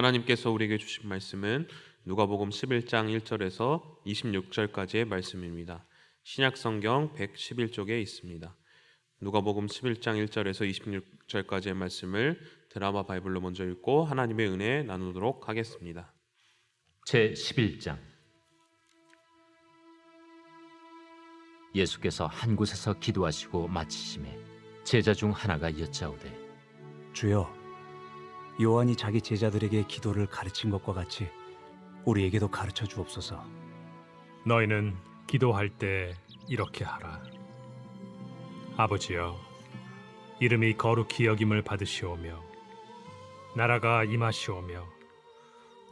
하나님께서 우리에게 주신 말씀은 누가복음 11장 1절에서 26절까지의 말씀입니다. 신약성경 111쪽에 있습니다. 누가복음 11장 1절에서 26절까지의 말씀을 드라마 바이블로 먼저 읽고 하나님의 은혜 나누도록 하겠습니다. 제 11장. 예수께서 한 곳에서 기도하시고 마치심에 제자 중 하나가 여짜오되, 주여, 요한이 자기 제자들에게 기도를 가르친 것과 같이 우리에게도 가르쳐 주옵소서. 너희는 기도할 때 이렇게 하라. 아버지여, 이름이 거룩히 여김을 받으시오며 나라가 임하시오며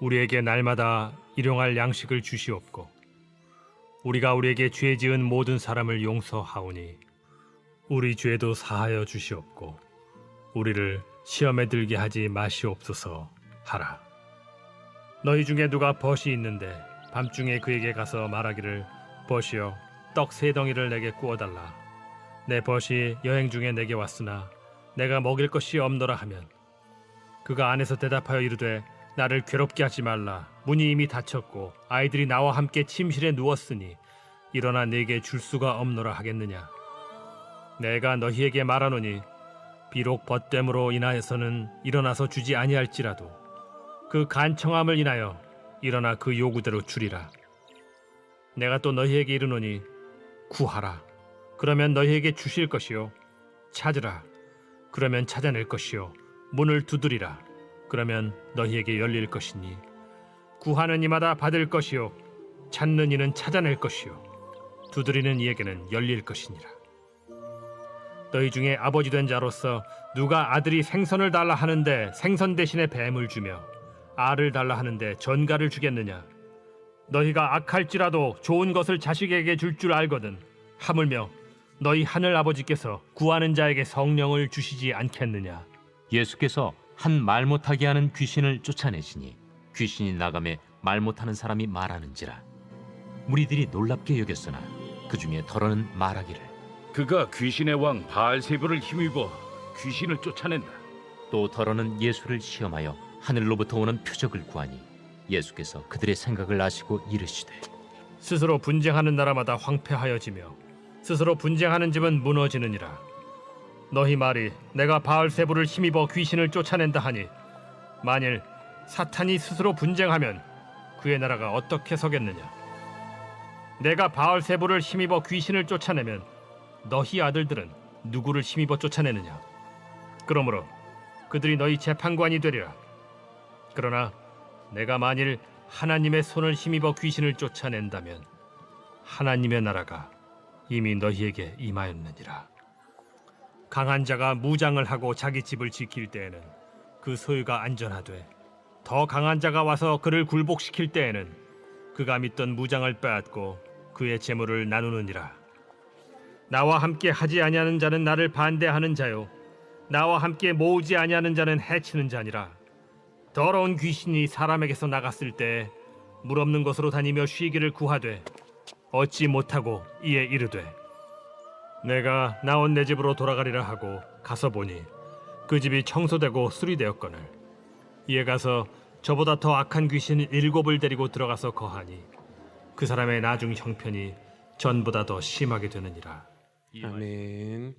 우리에게 날마다 일용할 양식을 주시옵고 우리가 우리에게 죄 지은 모든 사람을 용서하오니 우리 죄도 사하여 주시옵고 우리를 시험에 들게 하지 마시옵소서 하라. 너희 중에 누가 벗이 있는데 밤중에 그에게 가서 말하기를, 벗이여, 떡 3덩이를 내게 구워달라. 내 벗이 여행 중에 내게 왔으나 내가 먹일 것이 없노라 하면, 그가 안에서 대답하여 이르되, 나를 괴롭게 하지 말라. 문이 이미 닫혔고 아이들이 나와 함께 침실에 누웠으니 일어나 내게 줄 수가 없노라 하겠느냐. 내가 너희에게 말하노니 비록 벗됨으로 인하여서는 일어나서 주지 아니할지라도 그 간청함을 인하여 일어나 그 요구대로 주리라. 내가 또 너희에게 이르노니 구하라, 그러면 너희에게 주실 것이요, 찾으라, 그러면 찾아낼 것이요, 문을 두드리라, 그러면 너희에게 열릴 것이니 구하는 이마다 받을 것이요, 찾는 이는 찾아낼 것이요, 두드리는 이에게는 열릴 것이니라. 너희 중에 아버지 된 자로서 누가 아들이 생선을 달라 하는데 생선 대신에 뱀을 주며 알을 달라 하는데 전갈을 주겠느냐? 너희가 악할지라도 좋은 것을 자식에게 줄 줄 알거든 하물며 너희 하늘 아버지께서 구하는 자에게 성령을 주시지 않겠느냐? 예수께서 한 말 못하게 하는 귀신을 쫓아내시니 귀신이 나가매 말 못하는 사람이 말하는지라. 무리들이 놀랍게 여겼으나 그 중에 더러는 말하기를, 그가 귀신의 왕 바알세불을 힘입어 귀신을 쫓아낸다. 또 더러는 예수를 시험하여 하늘로부터 오는 표적을 구하니 예수께서 그들의 생각을 아시고 이르시되, 스스로 분쟁하는 나라마다 황폐하여지며 스스로 분쟁하는 집은 무너지느니라. 너희 말이 내가 바알세불을 힘입어 귀신을 쫓아낸다 하니, 만일 사탄이 스스로 분쟁하면 그의 나라가 어떻게 서겠느냐? 내가 바알세불을 힘입어 귀신을 쫓아내면 너희 아들들은 누구를 힘입어 쫓아내느냐? 그러므로 그들이 너희 재판관이 되리라. 그러나 내가 만일 하나님의 손을 힘입어 귀신을 쫓아낸다면 하나님의 나라가 이미 너희에게 임하였느니라. 강한 자가 무장을 하고 자기 집을 지킬 때에는 그 소유가 안전하되, 더 강한 자가 와서 그를 굴복시킬 때에는 그가 믿던 무장을 빼앗고 그의 재물을 나누느니라. 나와 함께 하지 아니하는 자는 나를 반대하는 자요, 나와 함께 모으지 아니하는 자는 해치는 자니라. 더러운 귀신이 사람에게서 나갔을 때 물 없는 곳으로 다니며 쉬기를 구하되 얻지 못하고 이에 이르되, 내가 나온 내 집으로 돌아가리라 하고 가서 보니 그 집이 청소되고 수리되었거늘 이에 가서 저보다 더 악한 귀신 7을 데리고 들어가서 거하니 그 사람의 나중 형편이 전보다 더 심하게 되느니라. 아멘.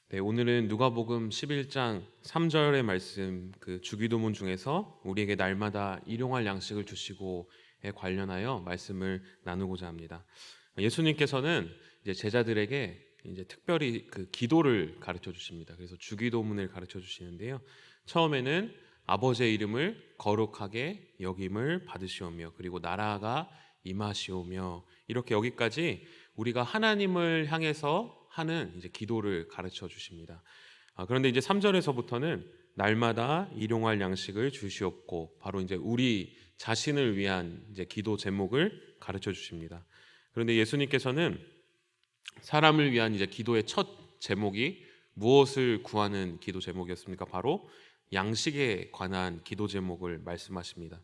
네, 오늘은 누가복음 11장 3절의 말씀, 그 주기도문 중에서 우리에게 날마다 일용할 양식을 주시고에 관련하여 말씀을 나누고자 합니다. 예수님께서는 이제 제자들에게 이제 특별히 그 기도를 가르쳐 주십니다. 그래서 주기도문을 가르쳐 주시는데요. 처음에는 아버지의 이름을 거룩하게 여김을 받으시오며, 그리고 나라가 임하시오며, 이렇게 여기까지 우리가 하나님을 향해서 하는 이제 기도를 가르쳐 주십니다. 그런데 이제 3절에서부터는 날마다 일용할 양식을 주시옵고, 바로 이제 우리 자신을 위한 이제 기도 제목을 가르쳐 주십니다. 그런데 예수님께서는 사람을 위한 이제 기도의 첫 제목이 무엇을 구하는 기도 제목이었습니까? 바로 양식에 관한 기도 제목을 말씀하십니다.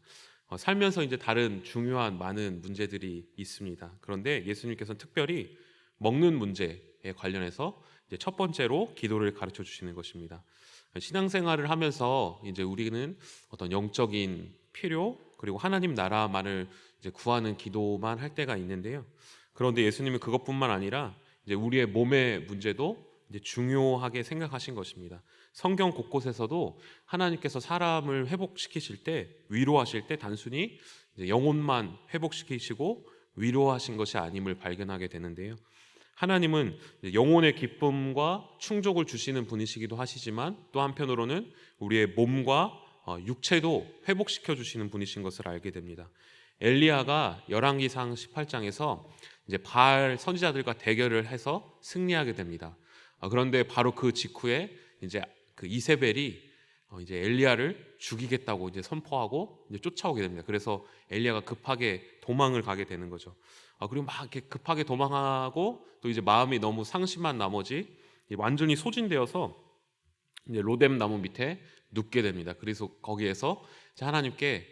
살면서 이제 다른 중요한 많은 문제들이 있습니다. 그런데 예수님께서는 특별히 먹는 문제에 관련해서 이제 첫 번째로 기도를 가르쳐 주시는 것입니다. 신앙생활을 하면서 이제 우리는 어떤 영적인 필요 그리고 하나님 나라만을 이제 구하는 기도만 할 때가 있는데요. 그런데 예수님은 그것뿐만 아니라 이제 우리의 몸의 문제도 이제 중요하게 생각하신 것입니다. 성경 곳곳에서도 하나님께서 사람을 회복시키실 때, 위로하실 때 단순히 이제 영혼만 회복시키시고 위로하신 것이 아님을 발견하게 되는데요. 하나님은 영혼의 기쁨과 충족을 주시는 분이시기도 하시지만 또 한편으로는 우리의 몸과 육체도 회복시켜 주시는 분이신 것을 알게 됩니다. 엘리야가 열왕기상 18장에서 이제 바알 선지자들과 대결을 해서 승리하게 됩니다. 그런데 바로 그 직후에 이제 그 이세벨이 이제 엘리야를 죽이겠다고 이제 선포하고 이제 쫓아오게 됩니다. 그래서 엘리야가 급하게 도망을 가게 되는 거죠. 그리고 막 이렇게 급하게 도망하고 또 이제 마음이 너무 상심한 나머지 완전히 소진되어서 이제 로뎀 나무 밑에 눕게 됩니다. 그래서 거기에서 하나님께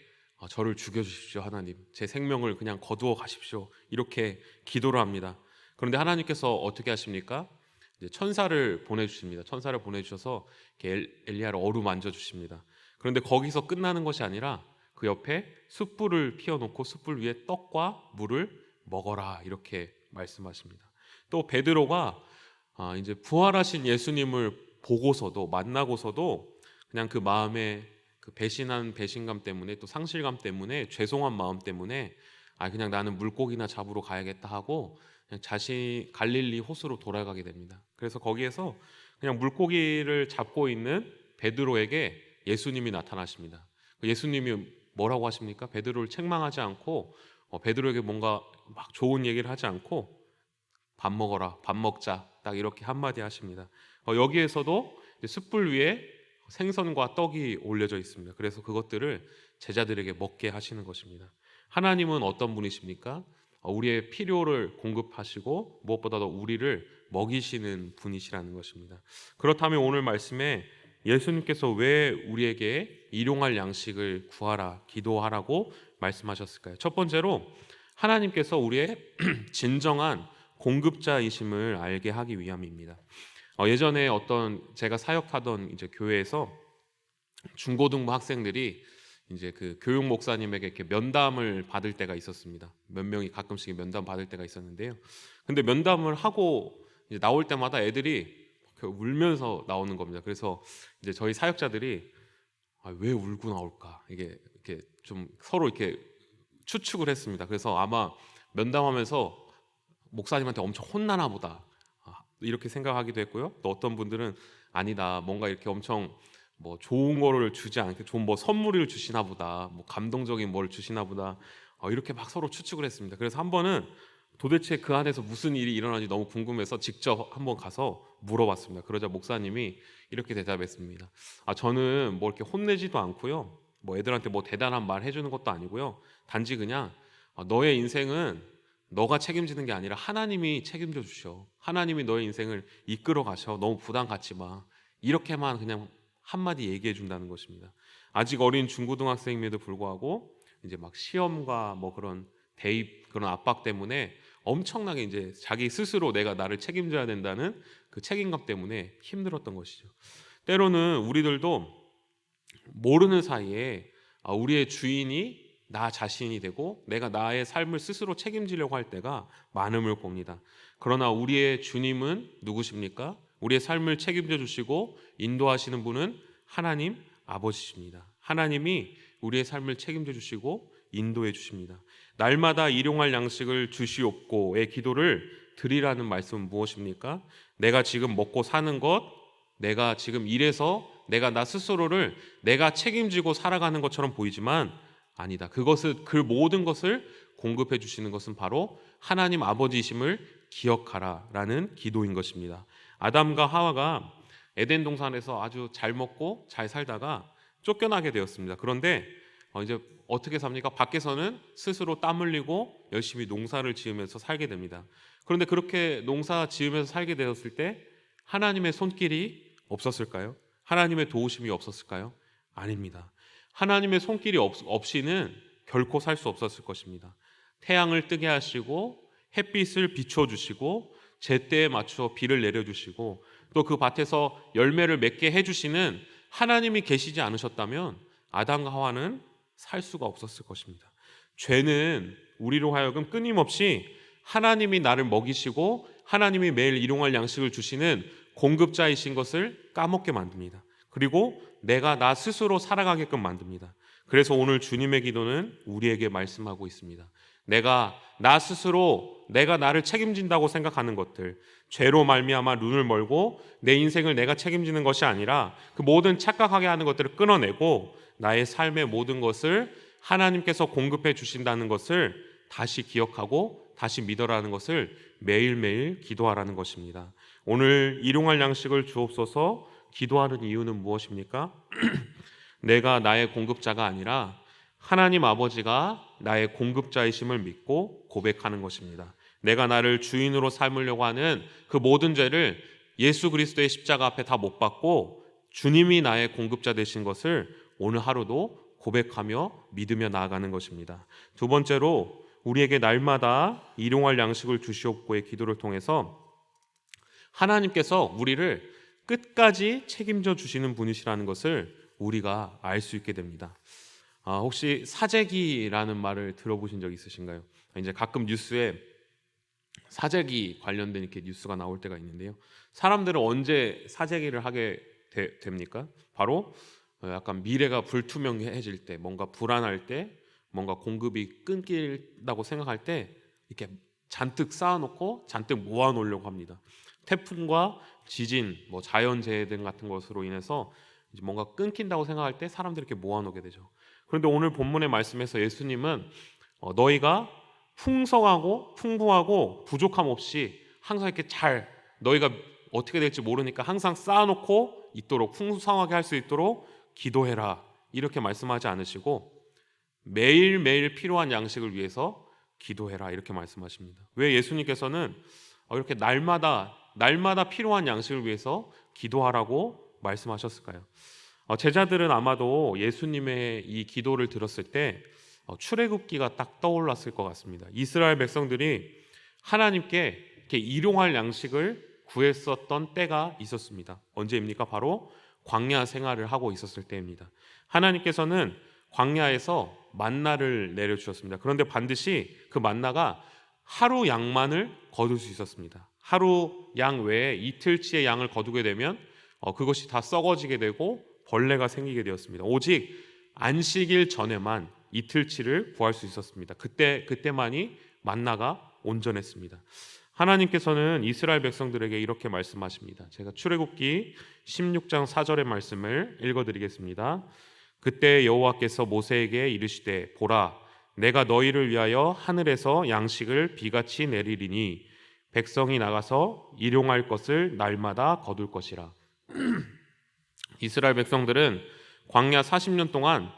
저를 죽여주십시오. 하나님, 제 생명을 그냥 거두어 가십시오. 이렇게 기도를 합니다. 그런데 하나님께서 어떻게 하십니까? 이제 천사를 보내주십니다. 천사를 보내주셔서 이렇게 엘리야를 어루만져 주십니다. 그런데 거기서 끝나는 것이 아니라 그 옆에 숯불을 피워놓고 숯불 위에 떡과 물을 먹어라 이렇게 말씀하십니다. 또 베드로가 이제 부활하신 예수님을 보고서도 만나고서도 그냥 그 마음에 그 배신한 배신감 때문에 또 상실감 때문에 죄송한 마음 때문에 그냥 나는 물고기나 잡으러 가야겠다 하고 그냥 자신 갈릴리 호수로 돌아가게 됩니다. 그래서 거기에서 그냥 물고기를 잡고 있는 베드로에게 예수님이 나타나십니다. 예수님이 뭐라고 하십니까? 베드로를 책망하지 않고 베드로에게 뭔가 막 좋은 얘기를 하지 않고 밥 먹어라, 밥 먹자 딱 이렇게 한마디 하십니다. 여기에서도 숯불 위에 생선과 떡이 올려져 있습니다. 그래서 그것들을 제자들에게 먹게 하시는 것입니다. 하나님은 어떤 분이십니까? 우리의 필요를 공급하시고 무엇보다도 우리를 먹이시는 분이시라는 것입니다. 그렇다면 오늘 말씀에 예수님께서 왜 우리에게 일용할 양식을 구하라, 기도하라고 말씀하셨을까요? 첫 번째로 하나님께서 우리의 진정한 공급자이심을 알게 하기 위함입니다. 예전에 어떤 제가 사역하던 이제 교회에서 중고등부 학생들이 이제 그 교육 목사님에게 이렇게 면담을 받을 때가 있었습니다. 몇 명이 가끔씩 면담 받을 때가 있었는데요. 근데 면담을 하고 이제 나올 때마다 애들이 울면서 나오는 겁니다. 그래서 이제 저희 사역자들이 왜 울고 나올까? 이게 이렇게 좀 서로 이렇게 추측을 했습니다. 그래서 아마 면담하면서 목사님한테 엄청 혼나나 보다 이렇게 생각하기도 했고요. 또 어떤 분들은 아니다, 뭔가 이렇게 엄청 뭐 좋은 거를 주지 않게 좋은 뭐 선물을 주시나 보다, 뭐 감동적인 뭘 주시나 보다 이렇게 막 서로 추측을 했습니다. 그래서 한 번은 도대체 그 안에서 무슨 일이 일어나는지 너무 궁금해서 직접 한번 가서 물어봤습니다. 그러자 목사님이 이렇게 대답했습니다. 저는 뭐 이렇게 혼내지도 않고요, 뭐 애들한테 뭐 대단한 말 해주는 것도 아니고요, 단지 그냥 너의 인생은 너가 책임지는 게 아니라 하나님이 책임져 주셔. 하나님이 너의 인생을 이끌어 가셔. 너무 부담 갖지 마. 이렇게만 그냥 한마디 얘기해 준다는 것입니다. 아직 어린 중고등학생임에도 불구하고 이제 막 시험과 뭐 그런 대입 그런 압박 때문에 엄청나게 이제 자기 스스로 내가 나를 책임져야 된다는 그 책임감 때문에 힘들었던 것이죠. 때로는 우리들도 모르는 사이에 우리의 주인이 나 자신이 되고 내가 나의 삶을 스스로 책임지려고 할 때가 많음을 봅니다. 그러나 우리의 주님은 누구십니까? 우리의 삶을 책임져 주시고 인도하시는 분은 하나님 아버지십니다. 하나님이 우리의 삶을 책임져 주시고 인도해 주십니다. 날마다 일용할 양식을 주시옵고의 기도를 드리라는 말씀은 무엇입니까? 내가 지금 먹고 사는 것, 내가 지금 일해서 내가 나 스스로를 내가 책임지고 살아가는 것처럼 보이지만 아니다. 그 모든 것을 공급해 주시는 것은 바로 하나님 아버지이심을 기억하라라는 기도인 것입니다. 아담과 하와가 에덴 동산에서 아주 잘 먹고 잘 살다가 쫓겨나게 되었습니다. 그런데 이제 어떻게 삽니까? 밖에서는 스스로 땀 흘리고 열심히 농사를 지으면서 살게 됩니다. 그런데 그렇게 농사 지으면서 살게 되었을 때 하나님의 손길이 없었을까요? 하나님의 도우심이 없었을까요? 아닙니다. 하나님의 손길이 없이는 결코 살 수 없었을 것입니다. 태양을 뜨게 하시고 햇빛을 비춰주시고 제때에 맞춰 비를 내려주시고 또 그 밭에서 열매를 맺게 해주시는 하나님이 계시지 않으셨다면 아담과 하와는 살 수가 없었을 것입니다. 죄는 우리로 하여금 끊임없이 하나님이 나를 먹이시고 하나님이 매일 일용할 양식을 주시는 공급자이신 것을 까먹게 만듭니다. 그리고 내가 나 스스로 살아가게끔 만듭니다. 그래서 오늘 주님의 기도는 우리에게 말씀하고 있습니다. 내가 나 스스로 내가 나를 책임진다고 생각하는 것들, 죄로 말미암아 눈을 멀고 내 인생을 내가 책임지는 것이 아니라 그 모든 착각하게 하는 것들을 끊어내고 나의 삶의 모든 것을 하나님께서 공급해 주신다는 것을 다시 기억하고 다시 믿어라는 것을 매일매일 기도하라는 것입니다. 오늘 일용할 양식을 주옵소서 기도하는 이유는 무엇입니까? 내가 나의 공급자가 아니라 하나님 아버지가 나의 공급자이심을 믿고 고백하는 것입니다. 내가 나를 주인으로 삼으려고 하는 그 모든 죄를 예수 그리스도의 십자가 앞에 다 못 박고 주님이 나의 공급자 되신 것을 오늘 하루도 고백하며 믿으며 나아가는 것입니다. 두 번째로 우리에게 날마다 일용할 양식을 주시옵고의 기도를 통해서 하나님께서 우리를 끝까지 책임져 주시는 분이시라는 것을 우리가 알 수 있게 됩니다. 혹시 사재기라는 말을 들어보신 적 있으신가요? 이제 가끔 뉴스에 사재기 관련된 이렇게 뉴스가 나올 때가 있는데요. 사람들은 언제 사재기를 하게 됩니까? 바로 약간 미래가 불투명해질 때, 뭔가 불안할 때, 뭔가 공급이 끊긴다고 생각할 때 이렇게 잔뜩 쌓아놓고 잔뜩 모아놓으려고 합니다. 태풍과 지진, 자연재해 등 같은 것으로 인해서 이제 뭔가 끊긴다고 생각할 때 사람들이 이렇게 모아놓게 되죠. 그런데 오늘 본문의 말씀에서 예수님은 너희가 풍성하고 풍부하고 부족함 없이 항상 이렇게 잘, 너희가 어떻게 될지 모르니까 항상 쌓아놓고 있도록, 풍성하게 할 수 있도록 기도해라, 이렇게 말씀하지 않으시고 매일매일 필요한 양식을 위해서 기도해라, 이렇게 말씀하십니다. 왜 예수님께서는 이렇게 날마다 필요한 양식을 위해서 기도하라고 말씀하셨을까요? 제자들은 아마도 예수님의 이 기도를 들었을 때 출애굽기가 딱 떠올랐을 것 같습니다. 이스라엘 백성들이 하나님께 이렇게 일용할 양식을 구했었던 때가 있었습니다. 언제입니까? 바로 광야 생활을 하고 있었을 때입니다. 하나님께서는 광야에서 만나를 내려주셨습니다. 그런데 반드시 그 만나가 하루 양만을 거둘 수 있었습니다. 하루 양 외에 이틀치의 양을 거두게 되면 그것이 다 썩어지게 되고 벌레가 생기게 되었습니다. 오직 안식일 전에만 이틀치를 구할 수 있었습니다. 그때만이 만나가 온전했습니다. 하나님께서는 이스라엘 백성들에게 이렇게 말씀하십니다. 제가 출애굽기 16장 4절의 말씀을 읽어드리겠습니다. 그때 여호와께서 모세에게 이르시되 보라, 내가 너희를 위하여 하늘에서 양식을 비같이 내리리니 백성이 나가서 일용할 것을 날마다 거둘 것이라. 이스라엘 백성들은 광야 40년 동안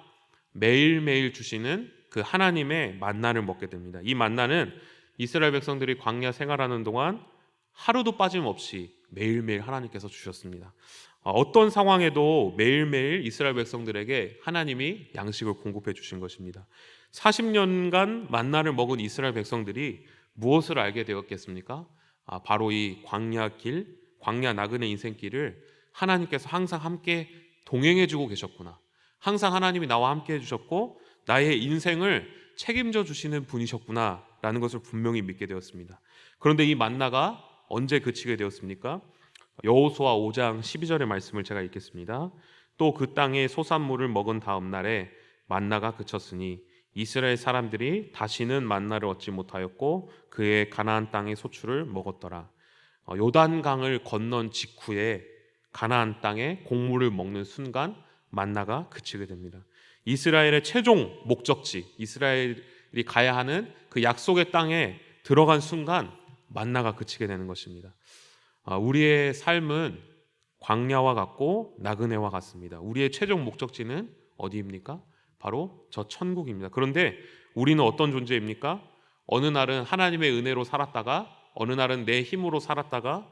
매일매일 주시는 그 하나님의 만나를 먹게 됩니다. 이 만나는 이스라엘 백성들이 광야 생활하는 동안 하루도 빠짐없이 매일매일 하나님께서 주셨습니다. 어떤 상황에도 매일매일 이스라엘 백성들에게 하나님이 양식을 공급해 주신 것입니다. 40년간 만나를 먹은 이스라엘 백성들이 무엇을 알게 되었겠습니까? 바로 이 광야길, 광야 나그네 인생길을 하나님께서 항상 함께 동행해 주고 계셨구나. 항상 하나님이 나와 함께 해주셨고 나의 인생을 책임져 주시는 분이셨구나 라는 것을 분명히 믿게 되었습니다. 그런데 이 만나가 언제 그치게 되었습니까? 여호수아 5장 12절의 말씀을 제가 읽겠습니다. 또 그 땅의 소산물을 먹은 다음 날에 만나가 그쳤으니 이스라엘 사람들이 다시는 만나를 얻지 못하였고 그의 가나안 땅의 소출을 먹었더라. 요단강을 건넌 직후에 가나안 땅의 곡물을 먹는 순간 만나가 그치게 됩니다. 이스라엘의 최종 목적지, 이스라엘이 가야 하는 그 약속의 땅에 들어간 순간 만나가 그치게 되는 것입니다. 우리의 삶은 광야와 같고 나그네와 같습니다. 우리의 최종 목적지는 어디입니까? 바로 저 천국입니다. 그런데 우리는 어떤 존재입니까? 어느 날은 하나님의 은혜로 살았다가 어느 날은 내 힘으로 살았다가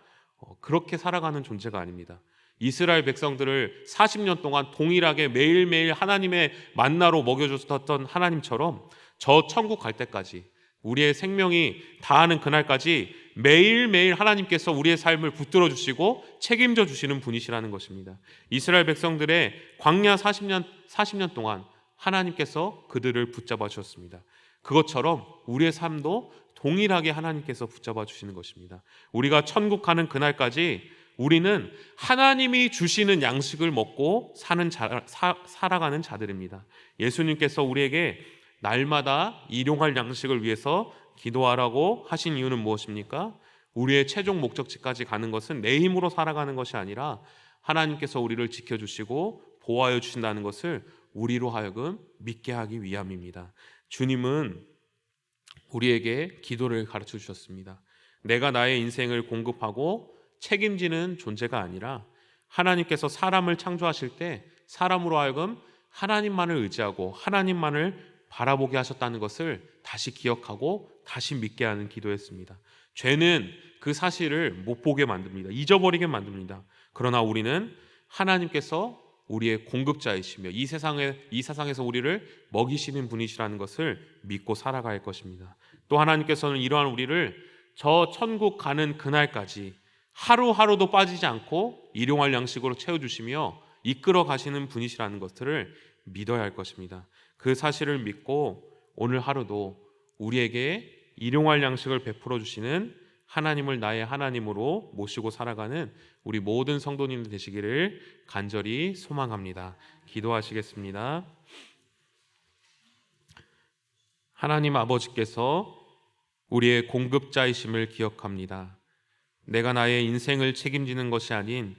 그렇게 살아가는 존재가 아닙니다. 이스라엘 백성들을 40년 동안 동일하게 매일매일 하나님의 만나로 먹여줬던 하나님처럼 저 천국 갈 때까지 우리의 생명이 다하는 그날까지 매일매일 하나님께서 우리의 삶을 붙들어 주시고 책임져 주시는 분이시라는 것입니다. 이스라엘 백성들의 광야 40년 동안 하나님께서 그들을 붙잡아 주셨습니다. 그것처럼 우리의 삶도 동일하게 하나님께서 붙잡아 주시는 것입니다. 우리가 천국 가는 그날까지 우리는 하나님이 주시는 양식을 먹고 살아가는 자들입니다. 예수님께서 우리에게 날마다 일용할 양식을 위해서 기도하라고 하신 이유는 무엇입니까? 우리의 최종 목적지까지 가는 것은 내 힘으로 살아가는 것이 아니라 하나님께서 우리를 지켜주시고 보호하여 주신다는 것을 우리로 하여금 믿게 하기 위함입니다. 주님은 우리에게 기도를 가르쳐 주셨습니다. 내가 나의 인생을 공급하고 책임지는 존재가 아니라 하나님께서 사람을 창조하실 때 사람으로 하여금 하나님만을 의지하고 하나님만을 바라보게 하셨다는 것을 다시 기억하고 다시 믿게 하는 기도였습니다. 죄는 그 사실을 못 보게 만듭니다. 잊어버리게 만듭니다. 그러나 우리는 하나님께서 우리의 공급자이시며 이 세상에서 우리를 먹이시는 분이시라는 것을 믿고 살아갈 것입니다. 또 하나님께서는 이러한 우리를 저 천국 가는 그날까지 하루하루도 빠지지 않고 일용할 양식으로 채워주시며 이끌어 가시는 분이시라는 것들을 믿어야 할 것입니다. 그 사실을 믿고 오늘 하루도 우리에게 일용할 양식을 베풀어 주시는 하나님을 나의 하나님으로 모시고 살아가는 우리 모든 성도님들 되시기를 간절히 소망합니다. 기도하시겠습니다. 하나님 아버지께서 우리의 공급자이심을 기억합니다. 내가 나의 인생을 책임지는 것이 아닌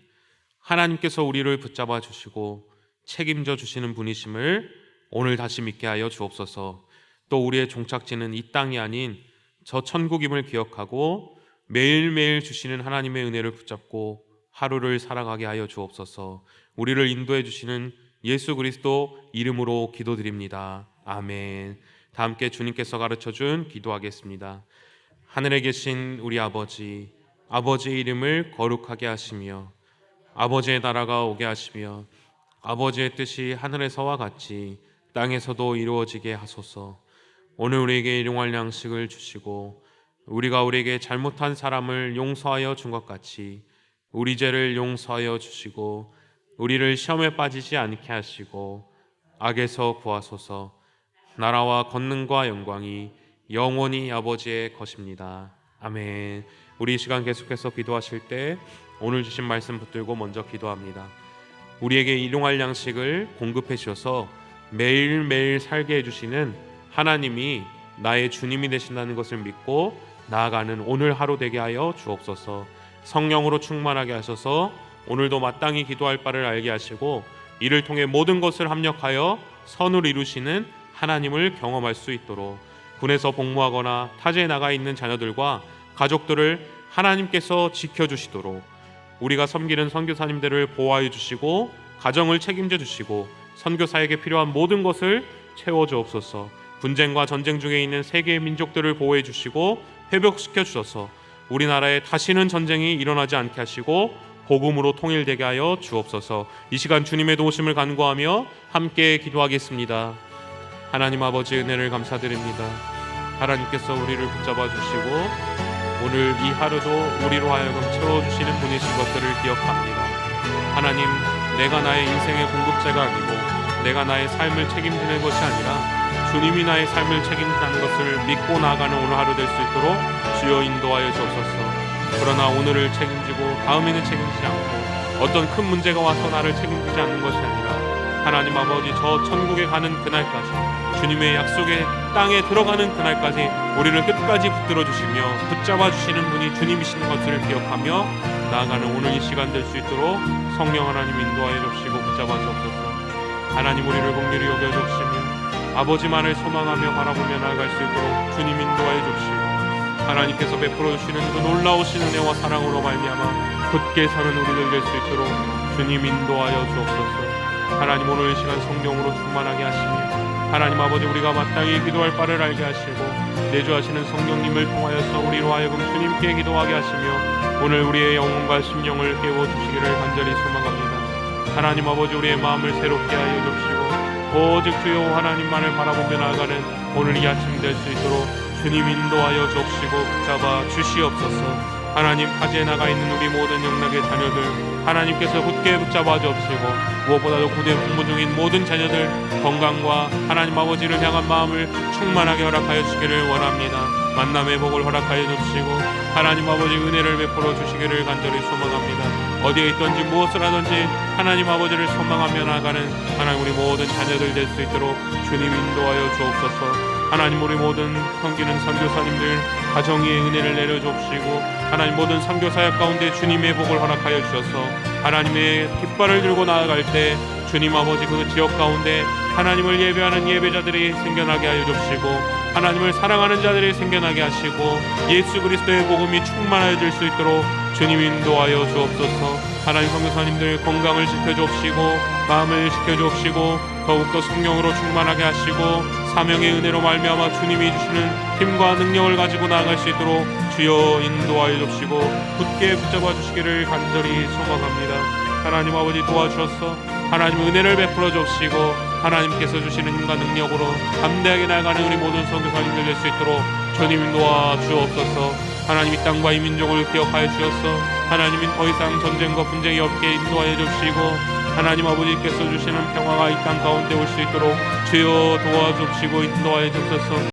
하나님께서 우리를 붙잡아 주시고 책임져 주시는 분이심을 오늘 다시 믿게 하여 주옵소서. 또 우리의 종착지는 이 땅이 아닌 저 천국임을 기억하고 매일매일 주시는 하나님의 은혜를 붙잡고 하루를 살아가게 하여 주옵소서. 우리를 인도해 주시는 예수 그리스도 이름으로 기도드립니다. 아멘. 다 함께 주님께서 가르쳐준 기도하겠습니다. 하늘에 계신 우리 아버지, 아버지의 이름을 거룩하게 하시며 아버지의 나라가 오게 하시며 아버지의 뜻이 하늘에서와 같이 땅에서도 이루어지게 하소서. 오늘 우리에게 일용할 양식을 주시고 우리가 우리에게 잘못한 사람을 용서하여 준 것 같이 우리 죄를 용서하여 주시고 우리를 시험에 빠지지 않게 하시고 악에서 구하소서. 나라와 권능과 영광이 영원히 아버지의 것입니다. 아멘. 우리 이 시간 계속해서 기도하실 때 오늘 주신 말씀 붙들고 먼저 기도합니다. 우리에게 일용할 양식을 공급해 주셔서 매일매일 살게 해주시는 하나님이 나의 주님이 되신다는 것을 믿고 나아가는 오늘 하루 되게 하여 주옵소서. 성령으로 충만하게 하셔서 오늘도 마땅히 기도할 바를 알게 하시고 이를 통해 모든 것을 합력하여 선을 이루시는 하나님을 경험할 수 있도록 군에서 복무하거나 타지에 나가 있는 자녀들과 가족들을 하나님께서 지켜주시도록 우리가 섬기는 선교사님들을 보호하여 주시고 가정을 책임져 주시고 선교사에게 필요한 모든 것을 채워주옵소서. 분쟁과 전쟁 중에 있는 세계의 민족들을 보호해 주시고 회복시켜 주셔서 우리나라에 다시는 전쟁이 일어나지 않게 하시고 복음으로 통일되게 하여 주옵소서. 이 시간 주님의 도우심을 간구하며 함께 기도하겠습니다. 하나님 아버지 은혜를 감사드립니다. 하나님께서 우리를 붙잡아 주시고 오늘 이 하루도 우리로 하여금 채워주시는 분이신 것들을 기억합니다. 하나님, 내가 나의 인생의 공급자가 아니고 내가 나의 삶을 책임지는 것이 아니라 주님이 나의 삶을 책임진다는 것을 믿고 나아가는 오늘 하루 될 수 있도록 주여 인도하여 주옵소서. 그러나 오늘을 책임지고 다음에는 책임지지 않고 어떤 큰 문제가 와서 나를 책임지지 않는 것이 아니라 하나님 아버지 저 천국에 가는 그날까지 주님의 약속의 땅에 들어가는 그날까지 우리를 끝까지 붙들어 주시며 붙잡아 주시는 분이 주님이신 것을 기억하며 나아가는 오늘 이 시간 될 수 있도록 성령 하나님 인도하여 주시고 붙잡아 주옵소서. 하나님 우리를 긍휼히 여겨 주시며 아버지만을 소망하며 바라보며 나아갈 수 있도록 주님 인도하여 주시고 하나님께서 베풀어 주시는 그 놀라우신 은혜와 사랑으로 말미암아 굳게 서는 우리들 될 수 있도록 주님 인도하여 주옵소서. 하나님 오늘 이 시간 성령으로 충만하게 하시며 하나님 아버지 우리가 마땅히 기도할 바를 알게 하시고 내주하시는 성령님을 통하여서 우리로 하여금 주님께 기도하게 하시며 오늘 우리의 영혼과 심령을 깨워주시기를 간절히 소망합니다. 하나님 아버지 우리의 마음을 새롭게 하여 주시고 오직 주여 하나님만을 바라보며 나아가는 오늘 이 아침 될 수 있도록 주님 인도하여 주옵시고 붙잡아 주시옵소서. 하나님 타지에 나가 있는 우리 모든 영락의 자녀들 하나님께서 굳게 붙잡아 주옵시고 무엇보다도 고대 공부 중인 모든 자녀들 건강과 하나님 아버지를 향한 마음을 충만하게 허락하여 주시기를 원합니다. 만남의 복을 허락하여 주시고 하나님 아버지 은혜를 베풀어 주시기를 간절히 소망합니다. 어디에 있든지 무엇을 하든지 하나님 아버지를 소망하며 나가는 하나님 우리 모든 자녀들 될 수 있도록 주님 인도하여 주옵소서. 하나님 우리 모든 섬기는 선교사님들 가정 위에 은혜를 내려주옵시고 하나님 모든 선교 사역 가운데 주님의 복을 허락하여 주셔서 하나님의 깃발을 들고 나아갈 때 주님 아버지 그 지역 가운데 하나님을 예배하는 예배자들이 생겨나게 하여 주옵시고 하나님을 사랑하는 자들이 생겨나게 하시고 예수 그리스도의 복음이 충만해질 수 있도록 주님 인도하여 주옵소서. 하나님 선교사님들 건강을 지켜주옵시고 마음을 지켜주옵시고 더욱더 성령으로 충만하게 하시고 사명의 은혜로 말미암아 주님이 주시는 힘과 능력을 가지고 나아갈 수 있도록 주여 인도하여 주옵시고 굳게 붙잡아 주시기를 간절히 소망합니다. 하나님 아버지 도와주셔서 하나님 은혜를 베풀어 주옵시고 하나님께서 주시는 힘과 능력으로 담대하게 나아가는 우리 모든 선교사님들 될 수 있도록 주님 인도하 주옵소서. 하나님 이 땅과 이 민족을 기억하여 주셔서 하나님이 더 이상 전쟁과 분쟁이 없게 인도하여 주시고 하나님 아버지께서 주시는 평화가 이 땅 가운데 올 수 있도록 주여 도와주옵시고 인도하여 주옵소서.